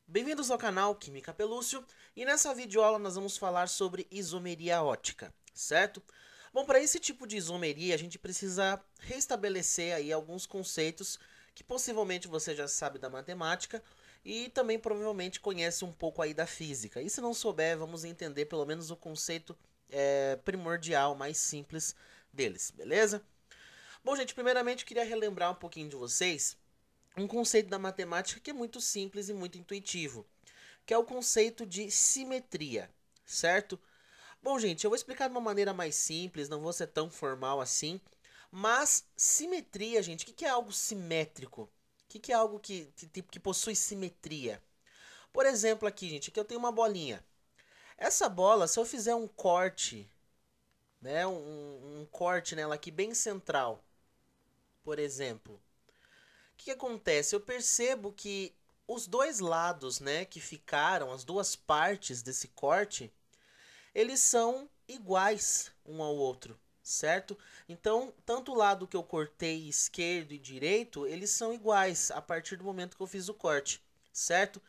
Bem-vindos ao canal Química Pelúcio e nessa videoaula nós vamos falar sobre isomeria ótica, certo? Bom, para esse tipo de isomeria a gente precisa restabelecer aí alguns conceitos que possivelmente você já sabe da matemática e também provavelmente conhece um pouco aí da física. E se não souber, vamos entender pelo menos o conceito primordial, mais simples deles, beleza? Bom, gente, primeiramente eu queria relembrar um pouquinho de vocês um conceito da matemática que é muito simples e muito intuitivo, que é o conceito de simetria, certo? Bom, gente, eu vou explicar de uma maneira mais simples, não vou ser tão formal assim, mas simetria, gente, o que é algo simétrico? O que é algo que possui simetria? Por exemplo, aqui, gente, aqui eu tenho uma bolinha. Essa bola, se eu fizer um corte, né, um corte nela aqui bem central, por exemplo, que acontece? Eu percebo que os dois lados, né, que ficaram, as duas partes desse corte, eles são iguais um ao outro, certo? Então, tanto o lado que eu cortei esquerdo e direito, eles são iguais a partir do momento que eu fiz o corte, certo?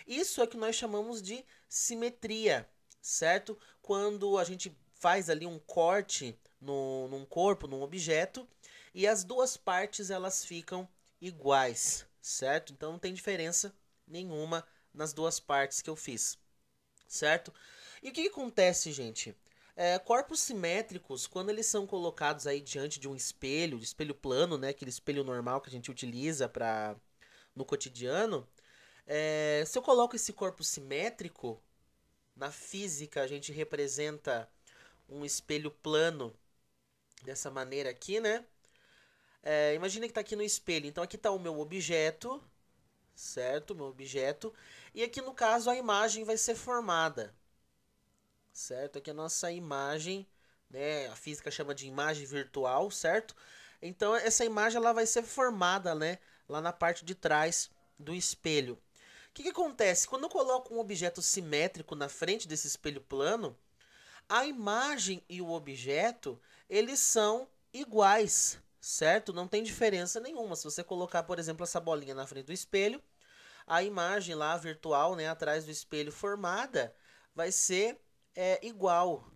Isso é que nós chamamos de simetria, certo? Quando a gente faz ali um corte num corpo, num objeto, e as duas partes elas ficam iguais, certo? Então não tem diferença nenhuma nas duas partes que eu fiz, certo? E o que acontece, gente? Corpos simétricos, quando eles são colocados aí diante de um espelho plano, né? Aquele espelho normal que a gente utiliza no cotidiano, se eu coloco esse corpo simétrico, na física a gente representa um espelho plano dessa maneira aqui, né? Imagina que está aqui no espelho. Então aqui está o meu objeto, certo? Meu objeto. E aqui no caso a imagem vai ser formada, certo? Aqui a nossa imagem, né? A física chama de imagem virtual, certo? Então essa imagem ela vai ser formada, né? Lá na parte de trás do espelho. O que acontece? Quando eu coloco um objeto simétrico na frente desse espelho plano, a imagem e o objeto, eles são iguais, certo? Não tem diferença nenhuma. Se você colocar, por exemplo, essa bolinha na frente do espelho, a imagem lá virtual, né, atrás do espelho formada, vai ser igual,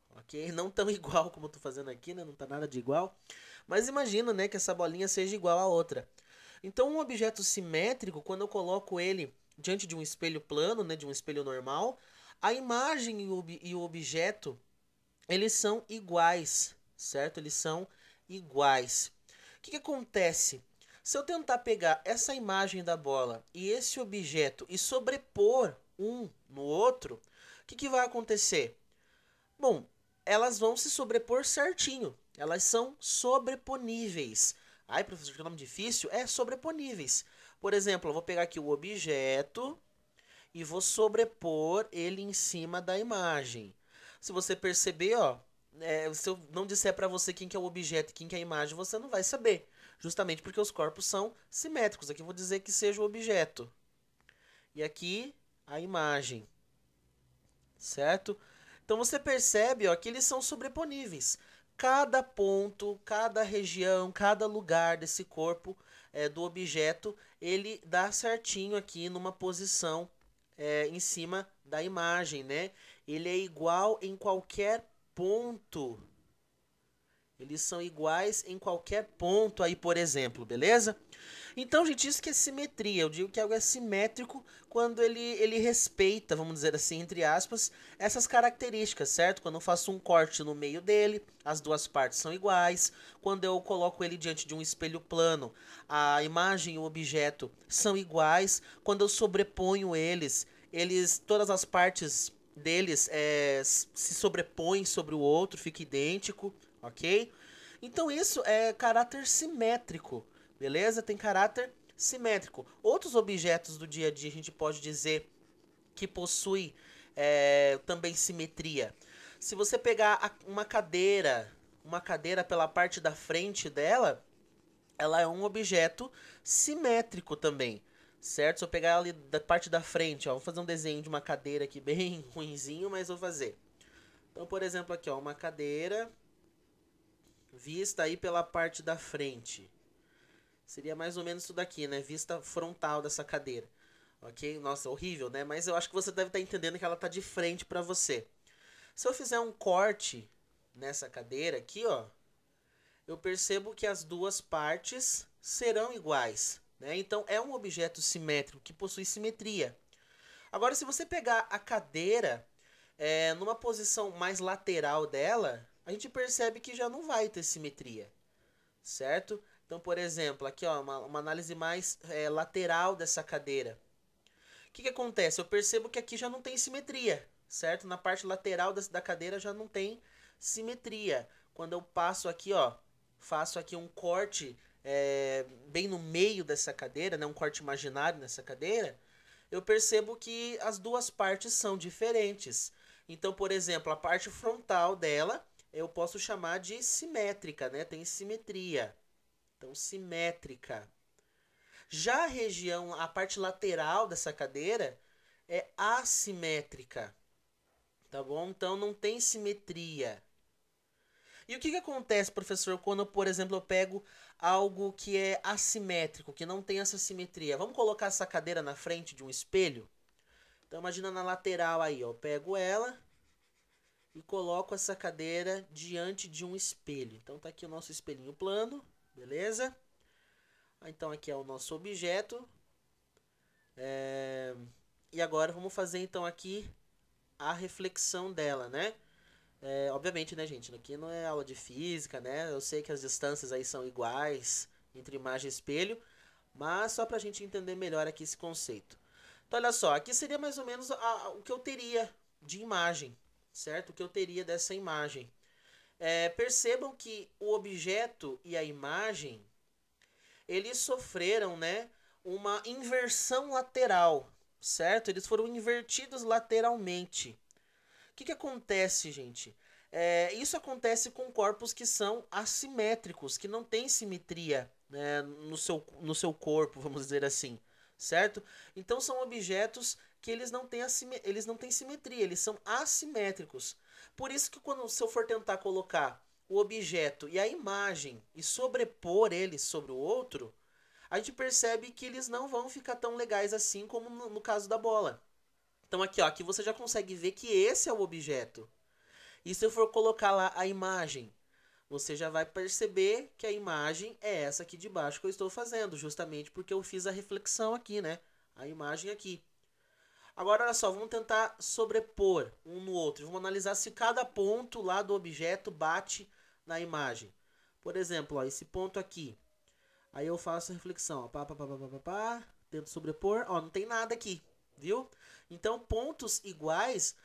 ok? Não tão igual como eu tô fazendo aqui, né? Não tá nada de igual. Mas imagina, né, que essa bolinha seja igual a outra. Então, um objeto simétrico, quando eu coloco ele diante de um espelho plano, né, de um espelho normal, a imagem e o objeto, eles são iguais, certo? Eles são iguais. O que acontece? Se eu tentar pegar essa imagem da bola e esse objeto e sobrepor um no outro, o que vai acontecer? Bom, elas vão se sobrepor certinho. Elas são sobreponíveis. Ai, professor, que nome difícil? É sobreponíveis. Por exemplo, eu vou pegar aqui o objeto e vou sobrepor ele em cima da imagem. Se você perceber, ó, se eu não disser para você quem que é o objeto e quem que é a imagem, você não vai saber. Justamente porque os corpos são simétricos. Aqui eu vou dizer que seja o objeto. E aqui a imagem, certo? Então você percebe, ó, que eles são sobreponíveis. Cada ponto, cada região, cada lugar desse corpo do objeto, ele dá certinho aqui numa posição em cima da imagem, né? Ele é igual em qualquer ponto. Eles são iguais em qualquer ponto aí, por exemplo, beleza? Então, gente, isso que é simetria. Eu digo que algo é simétrico quando ele respeita, vamos dizer assim, entre aspas, essas características, certo? Quando eu faço um corte no meio dele, as duas partes são iguais. Quando eu coloco ele diante de um espelho plano, a imagem e o objeto são iguais. Quando eu sobreponho eles todas as partes deles se sobrepõem sobre o outro, fica idêntico, ok? Então isso é caráter simétrico. Beleza? Tem caráter simétrico. Outros objetos do dia a dia a gente pode dizer que possui também simetria. Se você pegar uma cadeira pela parte da frente dela, ela é um objeto simétrico também. Certo? Se eu pegar ali da parte da frente, ó, vou fazer um desenho de uma cadeira aqui bem ruinzinho, mas vou fazer. Então, por exemplo, aqui, ó, uma cadeira vista aí pela parte da frente. Seria mais ou menos isso daqui, né? Vista frontal dessa cadeira. ok? Nossa, horrível, né? Mas eu acho que você deve estar entendendo que ela tá de frente para você. Se eu fizer um corte nessa cadeira aqui, ó, eu percebo que as duas partes serão iguais, né? Então é um objeto simétrico que possui simetria. Agora, se você pegar a cadeira numa posição mais lateral dela, a gente percebe que já não vai ter simetria, certo? Então, por exemplo, aqui ó, uma análise mais lateral dessa cadeira. O que acontece? Eu percebo que aqui já não tem simetria, certo? Na parte lateral da cadeira já não tem simetria. Quando eu passo aqui, ó, faço aqui um corte bem no meio dessa cadeira, né, um corte imaginário nessa cadeira, eu percebo que as duas partes são diferentes. Então, por exemplo, a parte frontal dela eu posso chamar de simétrica, né? Tem simetria. Então, simétrica. Já a região, a parte lateral dessa cadeira é assimétrica, tá bom? Então não tem simetria. E o que acontece, professor, quando, por exemplo, eu pego algo que é assimétrico, que não tem essa simetria? Vamos colocar essa cadeira na frente de um espelho? Então imagina na lateral aí, ó, eu pego ela e coloco essa cadeira diante de um espelho. Então tá aqui o nosso espelhinho plano, beleza? Então aqui é o nosso objeto. E agora vamos fazer então aqui a reflexão dela, né? Obviamente, né, gente? Aqui não é aula de física, né? Eu sei que as distâncias aí são iguais entre imagem e espelho, mas só pra gente entender melhor aqui esse conceito. Então, olha só, aqui seria mais ou menos o que eu teria de imagem, certo? O que eu teria dessa imagem. Percebam que o objeto e a imagem, eles sofreram, né, uma inversão lateral, certo? Eles foram invertidos lateralmente. O que acontece, gente? Isso acontece com corpos que são assimétricos, que não têm simetria, né, no seu corpo, vamos dizer assim, certo? Então são objetos que eles não têm simetria, eles são assimétricos. Por isso que se eu for tentar colocar o objeto e a imagem e sobrepor eles sobre o outro, a gente percebe que eles não vão ficar tão legais assim como no caso da bola. Então aqui, ó, aqui você já consegue ver que esse é o objeto. E se eu for colocar lá a imagem, você já vai perceber que a imagem é essa aqui de baixo que eu estou fazendo, justamente porque eu fiz a reflexão aqui, né? A imagem aqui. Agora, olha só, vamos tentar sobrepor um no outro. Vamos analisar se cada ponto lá do objeto bate na imagem. Por exemplo, ó, esse ponto aqui. Aí eu faço a reflexão, ó, tento sobrepor, ó, não tem nada aqui, viu? Então, pontos iguais,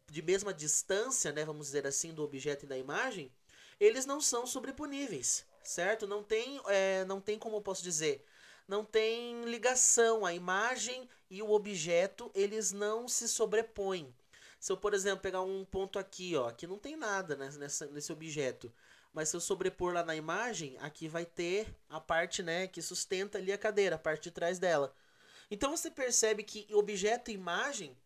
de mesma distância, né, vamos dizer assim, do objeto e da imagem, eles não são sobreponíveis, certo? Não tem como eu posso dizer, não tem ligação, a imagem e o objeto, eles não se sobrepõem. Se eu, por exemplo, pegar um ponto aqui, ó, aqui não tem nada, né, nesse objeto. Mas se eu sobrepor lá na imagem, aqui vai ter a parte, né, que sustenta ali a cadeira, a parte de trás dela. Então você percebe que objeto e imagem,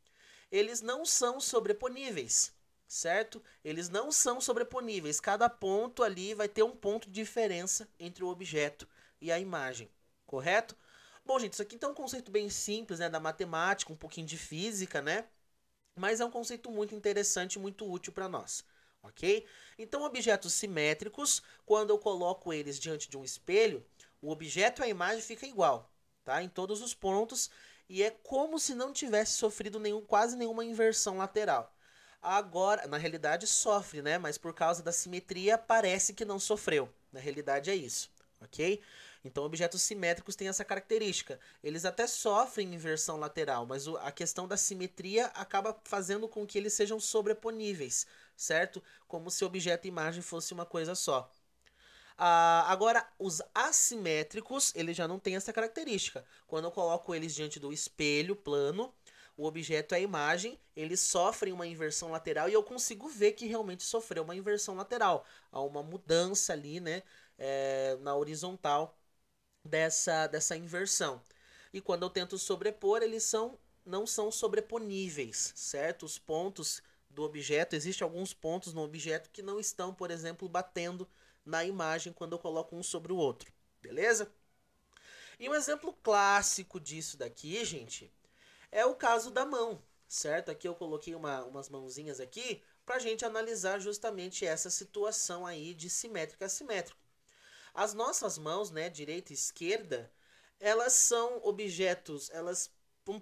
eles não são sobreponíveis, certo? Eles não são sobreponíveis. Cada ponto ali vai ter um ponto de diferença entre o objeto e a imagem, correto? Bom, gente, isso aqui então é um conceito bem simples, né, da matemática, um pouquinho de física, né? Mas é um conceito muito interessante e muito útil para nós, ok? Então, objetos simétricos, quando eu coloco eles diante de um espelho, o objeto e a imagem fica igual, tá? Em todos os pontos, e é como se não tivesse sofrido quase nenhuma inversão lateral. Agora, na realidade sofre, né? Mas por causa da simetria parece que não sofreu. Na realidade é isso, ok? Então, objetos simétricos têm essa característica. Eles até sofrem inversão lateral, mas a questão da simetria acaba fazendo com que eles sejam sobreponíveis, certo? Como se objeto e imagem fosse uma coisa só. Agora, os assimétricos, eles já não têm essa característica. Quando eu coloco eles diante do espelho plano, o objeto e a imagem, eles sofrem uma inversão lateral e eu consigo ver que realmente sofreu uma inversão lateral. Há uma mudança ali, né, na horizontal dessa inversão. E quando eu tento sobrepor, não são sobreponíveis, certo? Os pontos do objeto, existem alguns pontos no objeto que não estão, por exemplo, batendo na imagem quando eu coloco um sobre o outro, beleza? E um exemplo clássico disso daqui, gente, é o caso da mão, certo? Aqui eu coloquei umas mãozinhas aqui para a gente analisar justamente essa situação aí de simétrico e assimétrico. As nossas mãos, né, direita e esquerda, elas são objetos, elas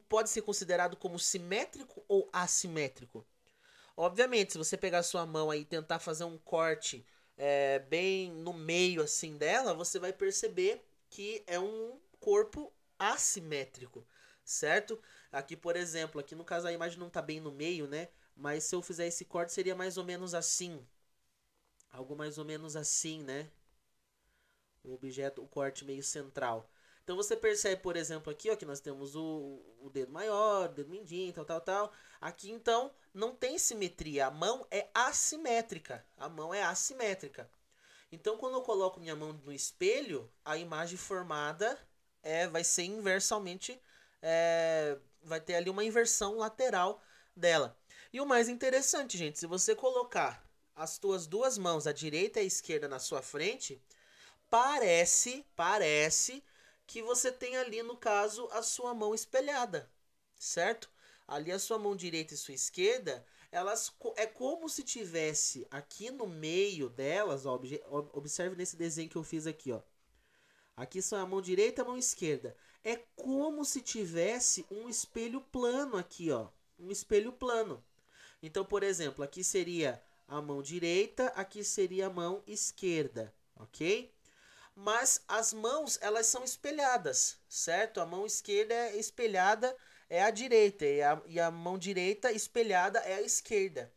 podem ser considerado como simétrico ou assimétrico. Obviamente, se você pegar a sua mão aí e tentar fazer um corte bem no meio assim dela, você vai perceber que é um corpo assimétrico, certo? Aqui, por exemplo, aqui no caso a imagem não está bem no meio, né? Mas se eu fizer esse corte seria mais ou menos assim. Algo mais ou menos assim, né? O objeto, o corte meio central. Então você percebe, por exemplo, aqui ó, que nós temos o dedo maior, o dedo mindinho, tal. Aqui então não tem simetria, a mão é assimétrica. A mão é assimétrica. Então quando eu coloco minha mão no espelho, a imagem formada vai ser inversamente, vai ter ali uma inversão lateral dela. E o mais interessante, gente, se você colocar as tuas duas mãos, a direita e a esquerda, na sua frente, parece que você tem ali, no caso, a sua mão espelhada, certo? Ali a sua mão direita e sua esquerda, elas é como se tivesse aqui no meio delas, ó, observe nesse desenho que eu fiz aqui, ó. Aqui são a mão direita e a mão esquerda. É como se tivesse um espelho plano aqui, ó. Um espelho plano. Então, por exemplo, aqui seria a mão direita, aqui seria a mão esquerda, ok? Mas as mãos, elas são espelhadas, certo? A mão esquerda é espelhada é a direita e a mão direita espelhada é a esquerda.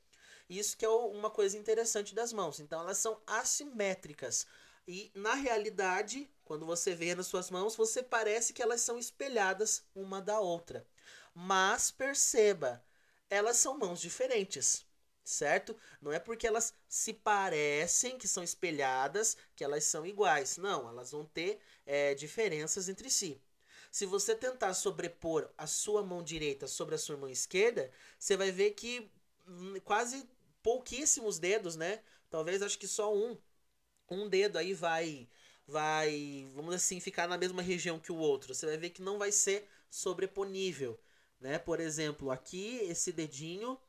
Isso que é uma coisa interessante das mãos. Então elas são assimétricas. E na realidade, quando você vê nas suas mãos, você parece que elas são espelhadas uma da outra. Mas perceba, elas são mãos diferentes, certo? Não é porque elas se parecem, que são espelhadas, que elas são iguais. Não, elas vão ter diferenças entre si. Se você tentar sobrepor a sua mão direita sobre a sua mão esquerda, você vai ver que quase pouquíssimos dedos, né? Talvez acho que só um dedo aí vai, vamos assim, ficar na mesma região que o outro. Você vai ver que não vai ser sobreponível, né? Por exemplo, aqui esse dedinho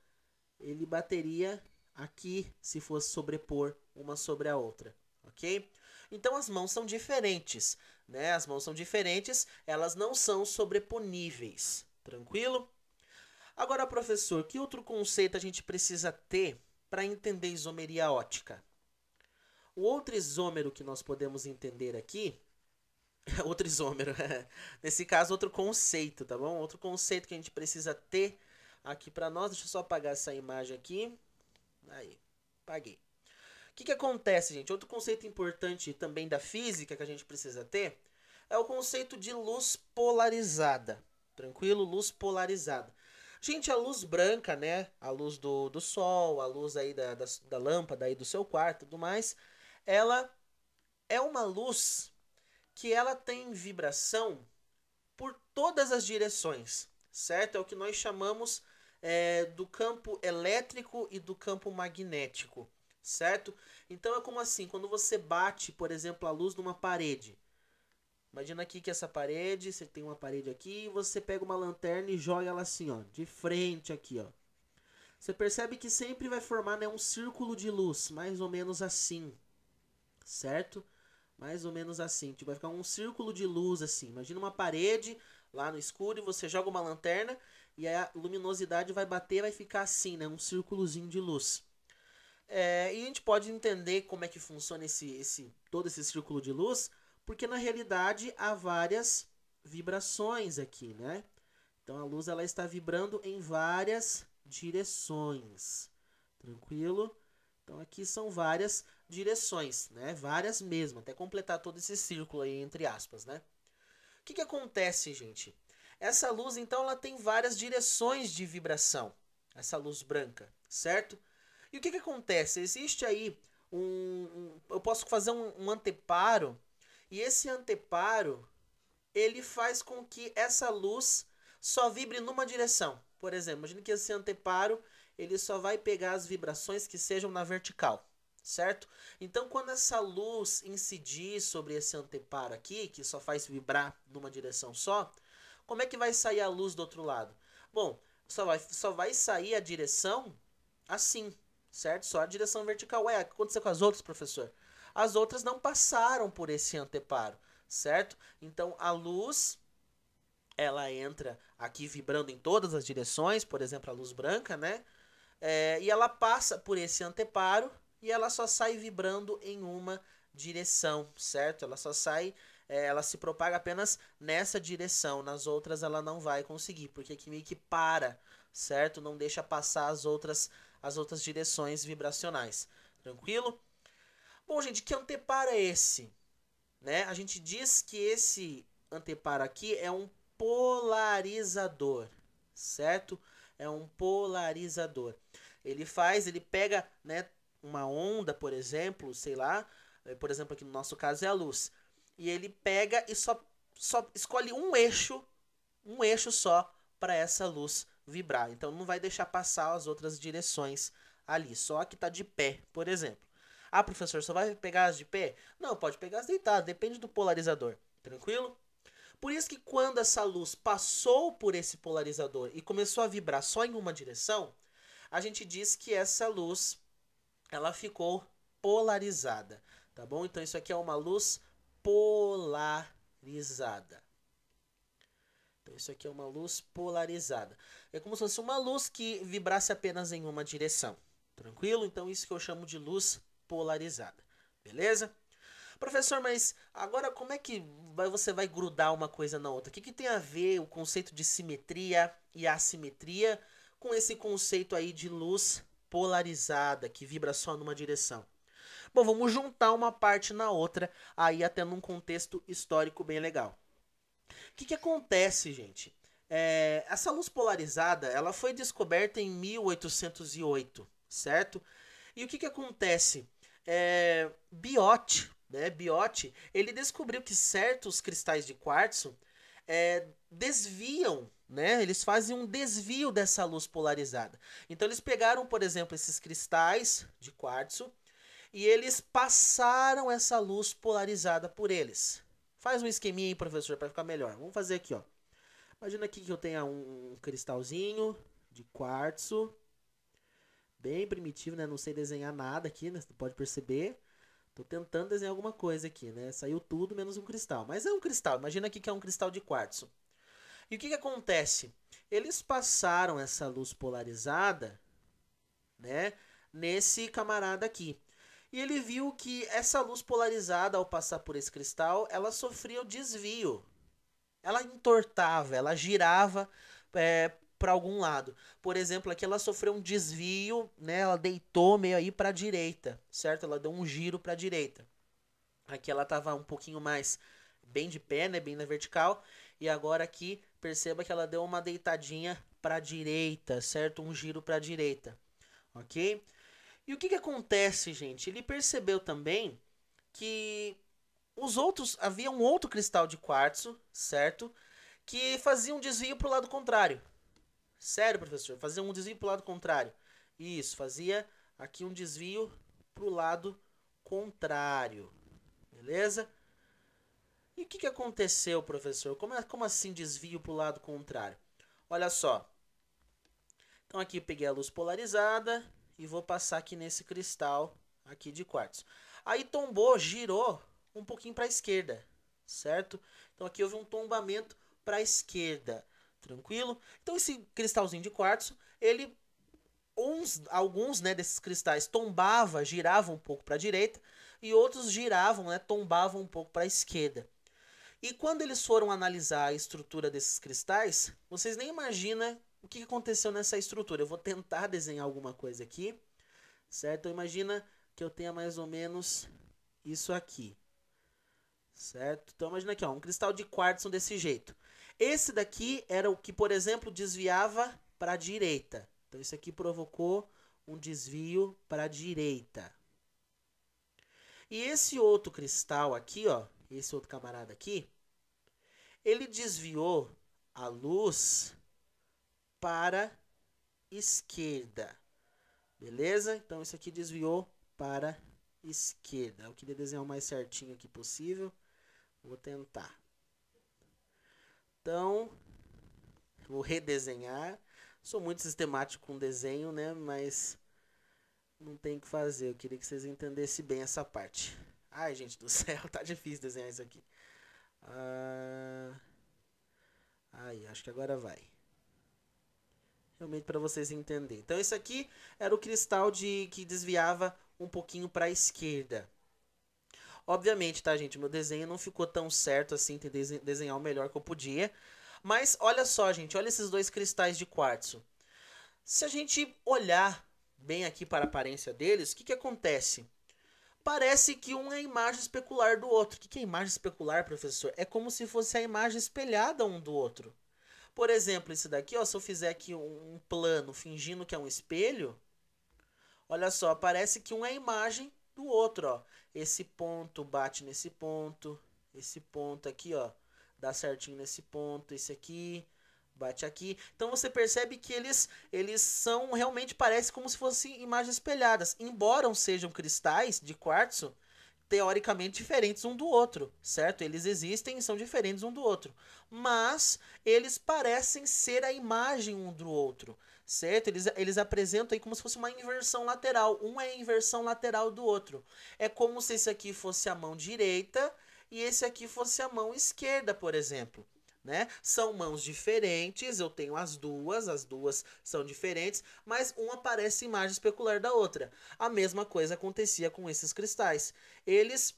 ele bateria aqui se fosse sobrepor uma sobre a outra, ok? Então as mãos são diferentes, né? As mãos são diferentes, elas não são sobreponíveis, tranquilo? Agora, professor, que outro conceito a gente precisa ter para entender isomeria ótica? O outro isômero que nós podemos entender aqui, outro isômero, nesse caso outro conceito, tá bom? Outro conceito que a gente precisa ter aqui para nós, deixa eu só apagar essa imagem aqui, aí, apaguei. O que acontece, gente? Outro conceito importante também da física que a gente precisa ter é o conceito de luz polarizada, tranquilo? Luz polarizada. Gente, a luz branca, né? A luz do sol, a luz aí da lâmpada aí do seu quarto e tudo mais, ela é uma luz que ela tem vibração por todas as direções, certo? É o que nós chamamos do campo elétrico e do campo magnético, certo? Então é como assim, quando você bate, por exemplo, a luz numa parede. Imagina aqui que essa parede, você tem uma parede aqui, e você pega uma lanterna e joga ela assim, ó, de frente aqui, ó. Você percebe que sempre vai formar, né, um círculo de luz, mais ou menos assim, certo? Mais ou menos assim, tipo, vai ficar um círculo de luz assim. Imagina uma parede lá no escuro e você joga uma lanterna e a luminosidade vai bater, vai ficar assim, né, um círculozinho de luz. E a gente pode entender como é que funciona todo esse círculo de luz, porque na realidade há várias vibrações aqui, né? Então a luz ela está vibrando em várias direções. Tranquilo? Então aqui são várias direções, né? Várias mesmo, até completar todo esse círculo aí entre aspas, né? O que acontece, gente? Essa luz então ela tem várias direções de vibração. Essa luz branca, certo? E o que acontece? Existe aí eu posso fazer um anteparo e esse anteparo ele faz com que essa luz só vibre numa direção. Por exemplo, imagine que esse anteparo ele só vai pegar as vibrações que sejam na vertical, certo? Então, quando essa luz incidir sobre esse anteparo aqui, que só faz vibrar numa direção só, como é que vai sair a luz do outro lado? Bom, só vai sair a direção assim, certo? Só a direção vertical. Ué, o que aconteceu com as outras, professor? As outras não passaram por esse anteparo, certo? Então, a luz, ela entra aqui vibrando em todas as direções, por exemplo, a luz branca, né? E ela passa por esse anteparo e ela só sai vibrando em uma direção, certo? Ela só sai, ela se propaga apenas nessa direção, nas outras ela não vai conseguir, porque aqui meio que para, certo? Não deixa passar as outras direções vibracionais, tranquilo? Bom, gente, que anteparo é esse? Né? A gente diz que esse anteparo aqui é um polarizador, certo? É um polarizador. Ele pega, né, uma onda, por exemplo, sei lá, por exemplo, aqui no nosso caso é a luz. E ele pega e só escolhe um eixo só para essa luz vibrar. Então não vai deixar passar as outras direções ali, só a que está de pé, por exemplo. Ah, professor, só vai pegar as de pé? Não, pode pegar as deitadas, depende do polarizador. Tranquilo? Por isso que quando essa luz passou por esse polarizador e começou a vibrar só em uma direção, a gente diz que essa luz ela ficou polarizada, tá bom? Então isso aqui é uma luz polarizada. Então isso aqui é uma luz polarizada. É como se fosse uma luz que vibrasse apenas em uma direção. Tranquilo? Então isso que eu chamo de luz polarizada. Beleza? Professor, mas agora como é que você vai grudar uma coisa na outra? O que tem a ver o conceito de simetria e assimetria com esse conceito aí de luz polarizada, que vibra só numa direção? Bom, vamos juntar uma parte na outra, aí até num contexto histórico bem legal. O que acontece, gente? Essa luz polarizada, ela foi descoberta em 1808, certo? E o que acontece? Biot, ele descobriu que certos cristais de quartzo desviam, né? Eles fazem um desvio dessa luz polarizada. Então eles pegaram, por exemplo, esses cristais de quartzo e eles passaram essa luz polarizada por eles. Faz um esqueminha aí, professor, para ficar melhor. Vamos fazer aqui, ó. Imagina aqui que eu tenha um cristalzinho de quartzo, bem primitivo, né? Não sei desenhar nada aqui, né? Você pode perceber. Tô tentando desenhar alguma coisa aqui, né? Saiu tudo menos um cristal. Mas é um cristal. Imagina aqui que é um cristal de quartzo. E o que acontece? Eles passaram essa luz polarizada, né? Nesse camarada aqui. E ele viu que essa luz polarizada, ao passar por esse cristal, ela sofria o desvio. Ela entortava, ela girava para algum lado. Por exemplo, aqui ela sofreu um desvio, né? Ela deitou meio aí para a direita, certo? Ela deu um giro para a direita. Aqui ela estava um pouquinho mais bem de pé, né? Bem na vertical. E agora aqui, perceba que ela deu uma deitadinha para a direita, certo? Um giro para a direita, ok? E o que acontece, gente? Ele percebeu também que havia um outro cristal de quartzo, certo? Que fazia um desvio para o lado contrário. Sério, professor, fazia um desvio para o lado contrário. Isso, fazia aqui um desvio para o lado contrário. Beleza? E o que aconteceu, professor? Como assim desvio para o lado contrário? Olha só. Então aqui eu peguei a luz polarizada e vou passar aqui nesse cristal aqui de quartzo. Aí tombou, girou um pouquinho para a esquerda, certo? Então aqui houve um tombamento para a esquerda, tranquilo? Então esse cristalzinho de quartzo, alguns, né, desses cristais giravam um pouco para a direita e outros giravam, né, tombavam um pouco para a esquerda. E quando eles foram analisar a estrutura desses cristais, vocês nem imaginam o que aconteceu nessa estrutura. Eu vou tentar desenhar alguma coisa aqui, certo? Então imagina que eu tenha mais ou menos isso aqui, certo? Então imagina aqui, ó, um cristal de quartzo desse jeito. Esse daqui era o que, por exemplo, desviava para a direita. Então isso aqui provocou um desvio para a direita. E esse outro cristal aqui, ó, esse outro camarada aqui, ele desviou a luz para esquerda. Beleza? Então isso aqui desviou para esquerda. Eu queria desenhar o mais certinho aqui possível. Vou tentar. Então, vou redesenhar. Sou muito sistemático com desenho, né? Mas não tem o que fazer. Eu queria que vocês entendessem bem essa parte. Ai, gente do céu, tá difícil desenhar isso aqui. Ai, acho que agora vai. Realmente para vocês entenderem. Então, esse aqui era o cristal que desviava um pouquinho para a esquerda. Obviamente, tá, gente? Meu desenho não ficou tão certo assim. Tentei desenhar o melhor que eu podia. Mas olha só, gente. Olha esses dois cristais de quartzo. Se a gente olhar bem aqui para a aparência deles, o que acontece? Parece que um é a imagem especular do outro. O que é imagem especular, professor? É como se fosse a imagem espelhada um do outro. Por exemplo, esse daqui, ó, se eu fizer aqui um plano fingindo que é um espelho, olha só, parece que um é a imagem do outro, ó. Esse ponto bate nesse ponto, esse ponto aqui, ó, dá certinho nesse ponto, esse aqui bate aqui. Então você percebe que eles são realmente parece como se fossem imagens espelhadas, embora sejam cristais de quartzo teoricamente diferentes um do outro, certo? Eles existem e são diferentes um do outro, mas eles parecem ser a imagem um do outro, certo? Eles apresentam aí como se fosse uma inversão lateral, um é a inversão lateral do outro. É como se esse aqui fosse a mão direita e esse aqui fosse a mão esquerda, por exemplo. Né? São mãos diferentes, eu tenho as duas são diferentes, mas uma parece imagem especular da outra. A mesma coisa acontecia com esses cristais. Eles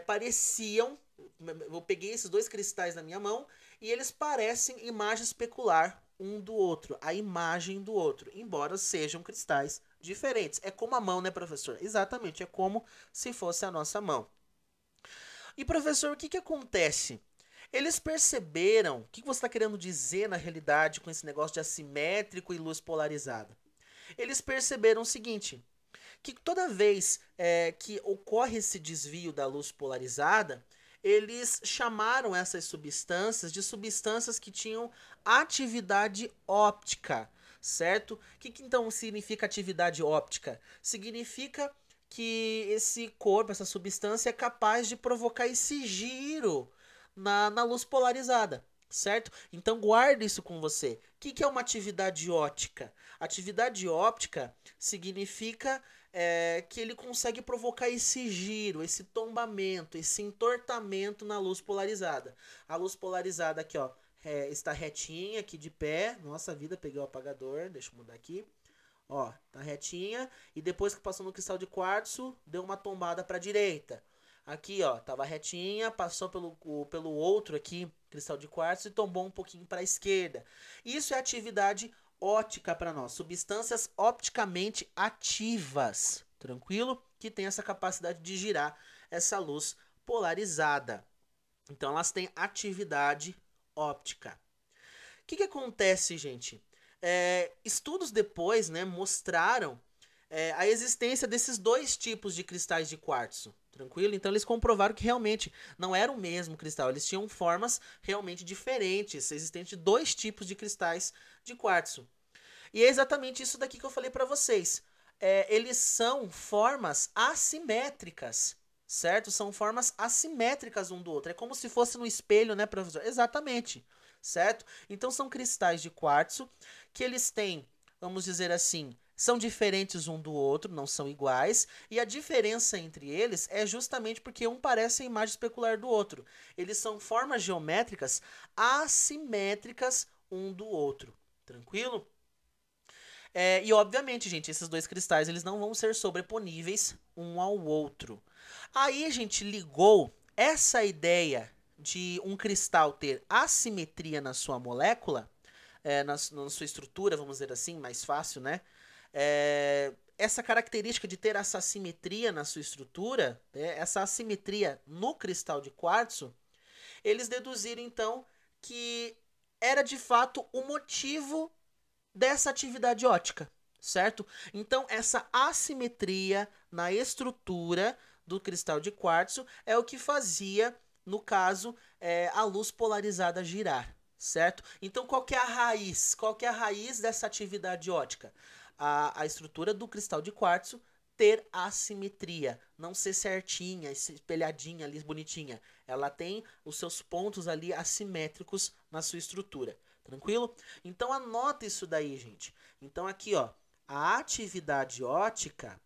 pareciam, eu peguei esses dois cristais na minha mão e eles parecem imagem especular um do outro, a imagem do outro, embora sejam cristais diferentes. É como a mão, né, professor? Exatamente, é como se fosse a nossa mão. E professor, o que acontece? Eles perceberam o que você está querendo dizer na realidade com esse negócio de assimétrico e luz polarizada. Eles perceberam o seguinte, que toda vez que ocorre esse desvio da luz polarizada, eles chamaram essas substâncias de substâncias que tinham atividade óptica, certo? O que então significa atividade óptica? Significa que esse corpo, essa substância é capaz de provocar esse giro na luz polarizada, certo? Então guarde isso com você. O que é uma atividade óptica? Atividade óptica significa que ele consegue provocar esse giro, esse tombamento, esse entortamento na luz polarizada. A luz polarizada aqui, ó, está retinha aqui de pé. Nossa vida, peguei o apagador, deixa eu mudar aqui. Ó, tá retinha e depois que passou no cristal de quartzo, deu uma tombada para a direita. Aqui, ó, tava retinha, passou pelo outro aqui, cristal de quartzo, e tombou um pouquinho para a esquerda. Isso é atividade óptica para nós, substâncias opticamente ativas, tranquilo? Que tem essa capacidade de girar essa luz polarizada. Então elas têm atividade óptica. O que acontece, gente? Estudos depois, né, mostraram a existência desses dois tipos de cristais de quartzo, tranquilo? Então eles comprovaram que realmente não era o mesmo cristal, eles tinham formas realmente diferentes, existentes dois tipos de cristais de quartzo. E é exatamente isso daqui que eu falei para vocês. Eles são formas assimétricas, certo? São formas assimétricas um do outro. É como se fosse no espelho, né, professor? Exatamente, certo? Então são cristais de quartzo que eles têm, vamos dizer assim, são diferentes um do outro, não são iguais, e a diferença entre eles é justamente porque um parece a imagem especular do outro. Eles são formas geométricas assimétricas um do outro, tranquilo? E obviamente, gente, esses dois cristais eles não vão ser sobreponíveis um ao outro. Aí a gente ligou essa ideia de um cristal ter assimetria na sua molécula, na sua estrutura, vamos dizer assim, mais fácil, né? Essa característica de ter essa assimetria na sua estrutura, essa assimetria no cristal de quartzo, eles deduziram então que era de fato o motivo dessa atividade óptica, certo? Então, essa assimetria na estrutura do cristal de quartzo é o que fazia, no caso, a luz polarizada girar, certo? Então, qual que é a raiz? Qual que é a raiz dessa atividade óptica? A estrutura do cristal de quartzo ter assimetria, não ser certinha, espelhadinha ali, bonitinha. Ela tem os seus pontos ali assimétricos na sua estrutura. Tranquilo? Então anota isso daí, gente. Então aqui, ó, a atividade óptica.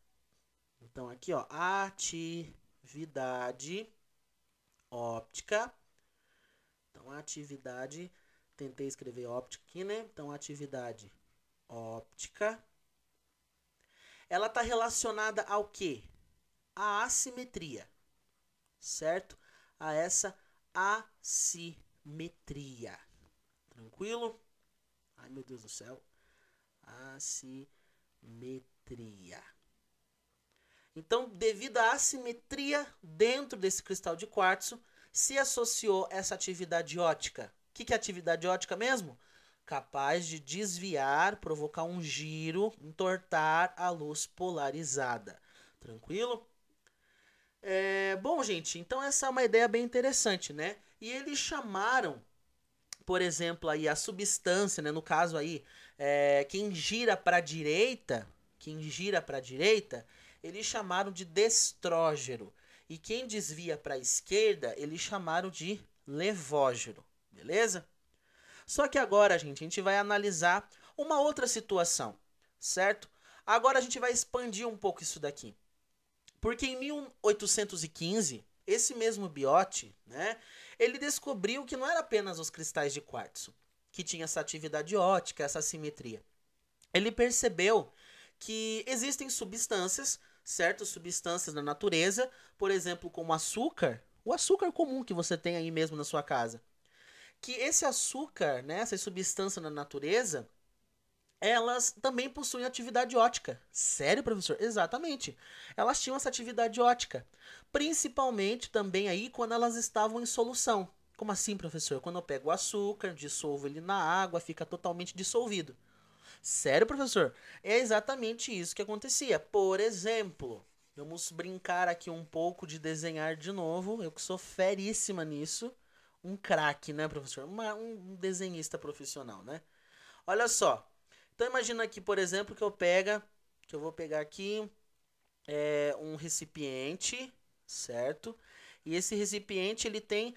Então aqui, ó, atividade óptica. Então atividade, tentei escrever óptica aqui, né? Então atividade óptica. Ela está relacionada ao quê? A assimetria, certo? A essa assimetria. Tranquilo? Ai, meu Deus do céu. Assimetria. Então, devido à assimetria dentro desse cristal de quartzo, se associou essa atividade óptica. O que é atividade óptica mesmo? Capaz de desviar, provocar um giro, entortar a luz polarizada. Tranquilo? Bom, gente, então essa é uma ideia bem interessante, né? E eles chamaram, por exemplo, aí a substância, né? No caso aí, quem gira para a direita, eles chamaram de destrógeno. E quem desvia para a esquerda, eles chamaram de levógeno. Beleza? Só que agora, gente, a gente vai analisar uma outra situação, certo? Agora a gente vai expandir um pouco isso daqui. Porque em 1815, esse mesmo Biot, né, ele descobriu que não era apenas os cristais de quartzo que tinha essa atividade óptica, essa simetria. Ele percebeu que existem substâncias, certo? Substâncias na natureza, por exemplo, como açúcar, o açúcar comum que você tem aí mesmo na sua casa. Que esse açúcar, né, essa substância na natureza, elas também possuem atividade óptica. Sério, professor? Exatamente. Elas tinham essa atividade óptica. Principalmente também aí quando elas estavam em solução. Como assim, professor? Quando eu pego o açúcar, dissolvo ele na água, fica totalmente dissolvido. Sério, professor? É exatamente isso que acontecia. Por exemplo, vamos brincar aqui um pouco de desenhar de novo. Eu que sou feríssima nisso. Um craque, né, professor? Um desenhista profissional, né? Olha só. Então imagina aqui, por exemplo, que eu vou pegar aqui um recipiente, certo? E esse recipiente ele tem,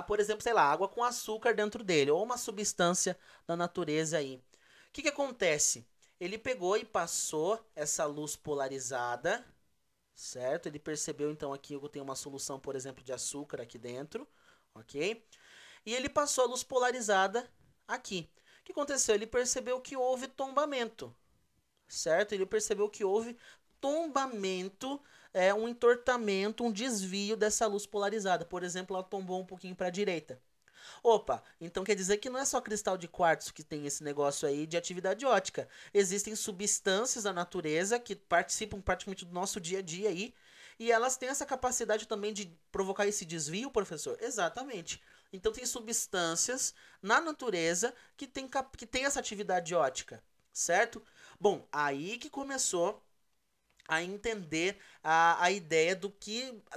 por exemplo, sei lá, água com açúcar dentro dele, ou uma substância da natureza aí. O que acontece? Ele pegou e passou essa luz polarizada, certo? Ele percebeu então aqui eu tenho uma solução, por exemplo, de açúcar aqui dentro, ok? E ele passou a luz polarizada aqui. O que aconteceu? Ele percebeu que houve tombamento, certo? Ele percebeu que houve tombamento, um entortamento, um desvio dessa luz polarizada. Por exemplo, ela tombou um pouquinho para a direita. Opa, então quer dizer que não é só cristal de quartzo que tem esse negócio aí de atividade óptica. Existem substâncias da natureza que participam praticamente do nosso dia a dia aí, e elas têm essa capacidade também de provocar esse desvio, professor? Exatamente. Então tem substâncias na natureza que tem essa atividade óptica, certo? Bom, aí que começou a entender a ideia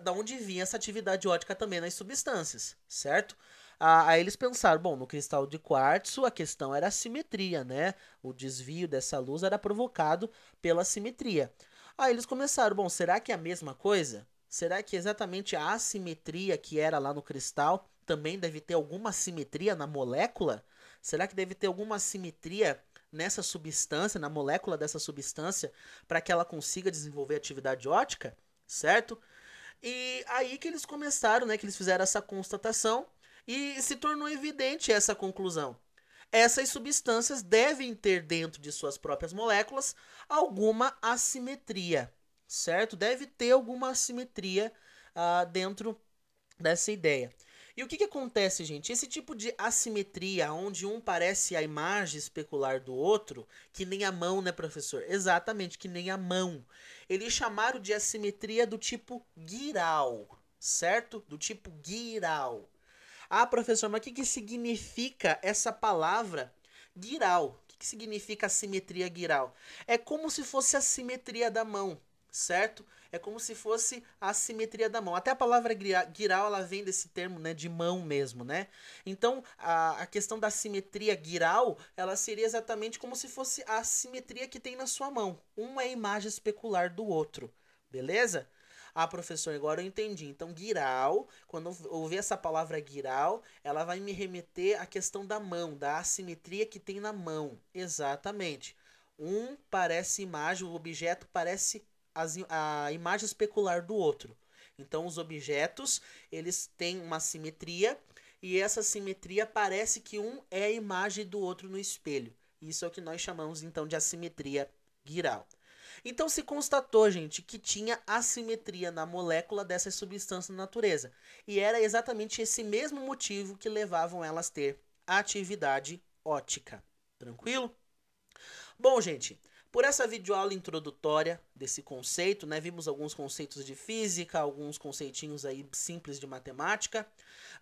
da onde vinha essa atividade óptica também nas substâncias, certo? Aí eles pensaram, bom, no cristal de quartzo a questão era a simetria, né? O desvio dessa luz era provocado pela simetria. Aí eles começaram, bom, será que é a mesma coisa? Será que exatamente a assimetria que era lá no cristal também deve ter alguma simetria na molécula? Será que deve ter alguma simetria nessa substância, na molécula dessa substância, para que ela consiga desenvolver atividade óptica, certo? E aí que eles começaram, né, que eles fizeram essa constatação e se tornou evidente essa conclusão. Essas substâncias devem ter dentro de suas próprias moléculas alguma assimetria, certo? Deve ter alguma assimetria dentro dessa ideia. E o que acontece, gente? Esse tipo de assimetria, onde um parece a imagem especular do outro, que nem a mão, né, professor? Exatamente, que nem a mão. Eles chamaram de assimetria do tipo Guiral, certo? Do tipo Guiral. Ah, professor, mas o que significa essa palavra Guiral? O que significa assimetria Guiral? É como se fosse a simetria da mão. certo? É como se fosse a assimetria da mão. Até a palavra guiral, ela vem desse termo, né, de mão mesmo, né? Então, a questão da simetria guiral, ela seria exatamente como se fosse a simetria que tem na sua mão. Um é a imagem especular do outro, beleza? Ah, professor, agora eu entendi. Então, guiral, quando eu ouvir essa palavra guiral, ela vai me remeter à questão da mão, da assimetria que tem na mão. Exatamente. Um parece imagem, o objeto parece a imagem especular do outro. Então, os objetos, eles têm uma simetria e essa simetria parece que um é a imagem do outro no espelho. Isso é o que nós chamamos, então, de assimetria guiral. Então se constatou, gente, que tinha assimetria na molécula dessas substâncias na natureza. E era exatamente esse mesmo motivo que levavam elas a ter atividade óptica. Tranquilo? Bom, gente, por essa videoaula introdutória desse conceito, né, vimos alguns conceitos de física, alguns conceitinhos aí simples de matemática.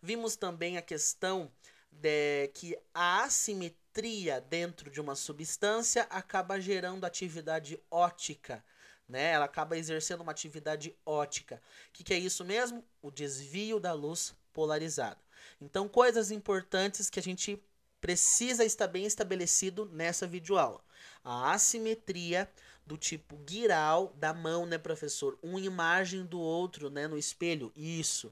Vimos também a questão de que a assimetria dentro de uma substância acaba gerando atividade óptica, né? Ela acaba exercendo uma atividade óptica. O que é isso mesmo? O desvio da luz polarizada. Então, coisas importantes que a gente precisa estar bem estabelecido nessa videoaula. A assimetria do tipo guiral da mão, né, professor? Uma imagem do outro, né, no espelho. Isso.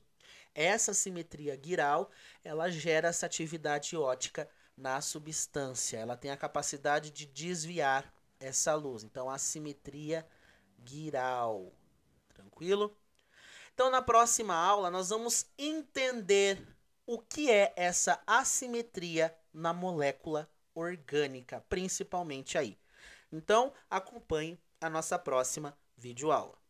Essa simetria guiral, ela gera essa atividade óptica na substância. Ela tem a capacidade de desviar essa luz. Então, a simetria guiral. Tranquilo? Então, na próxima aula, nós vamos entender o que é essa assimetria na molécula orgânica, principalmente aí. Então, acompanhe a nossa próxima videoaula.